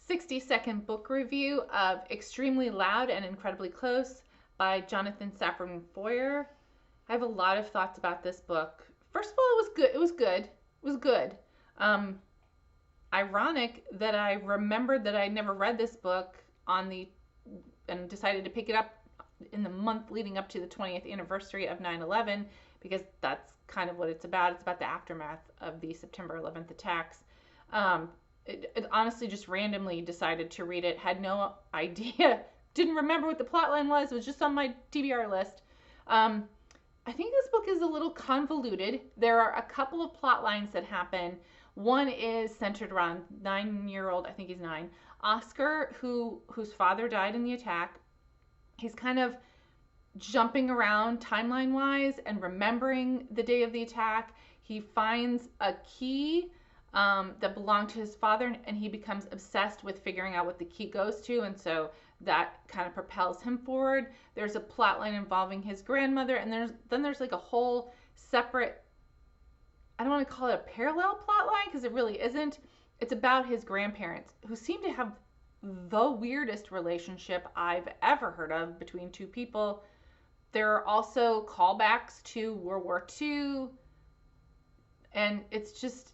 60-second book review of Extremely Loud and Incredibly Close by Jonathan Safran Foer. I have a lot of thoughts about this book. First of all, it was good. It was good. It was good. Ironic that I remembered that I never read this book and decided to pick it up in the month leading up to the 20th anniversary of 9/11, because that's kind of what it's about. It's about the aftermath of the September 11th attacks. It honestly just randomly decided to read it. Had no idea. Didn't remember what the plotline was. It was just on my TBR list. I think this book is a little convoluted. There are a couple of plot lines that happen. One is centered around 9-year-old, I think he's 9, Oskar, whose father died in the attack. He's kind of jumping around timeline-wise and remembering the day of the attack. He finds a key that belonged to his father, and he becomes obsessed with figuring out what the key goes to, and so that kind of propels him forward. There's a plot line involving his grandmother, and there's like a whole separate, I don't want to call it a parallel plot line because it really isn't. It's about his grandparents, who seem to have the weirdest relationship I've ever heard of between two people. There are also callbacks to World War II, and it's just,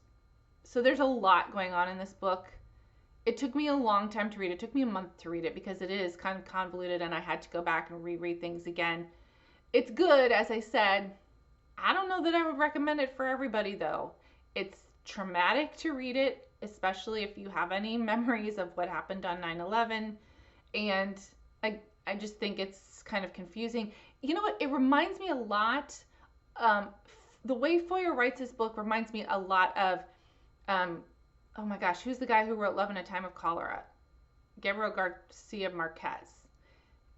so there's a lot going on in this book. It took me a long time to read it. It took me a month to read it because it is kind of convoluted, and I had to go back and reread things again. It's good, as I said. I don't know that I would recommend it for everybody, though. It's traumatic to read it, especially if you have any memories of what happened on 9/11. And I just think it's kind of confusing. You know what? It reminds me a lot, the way Foer writes this book reminds me a lot of, oh my gosh, who's the guy who wrote Love in a Time of Cholera? Gabriel Garcia Marquez.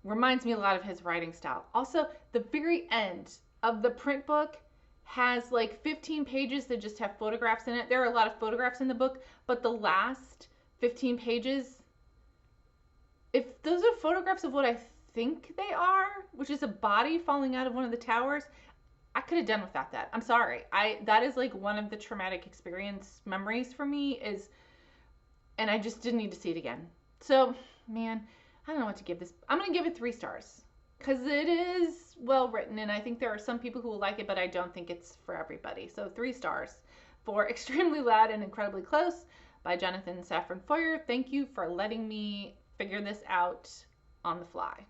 Reminds me a lot of his writing style. Also, the very end of the print book has like 15 pages that just have photographs in it. There are a lot of photographs in the book, but the last 15 pages, if those are photographs of what I think they are, which is a body falling out of one of the towers, I could have done without that. I'm sorry. That is like one of the traumatic experience memories for me and I just didn't need to see it again. So, man, I don't know what to give this. I'm going to give it 3 stars because it is well written, and I think there are some people who will like it, but I don't think it's for everybody. So 3 stars for Extremely Loud and Incredibly Close by Jonathan Safran Foer. Thank you for letting me figure this out on the fly.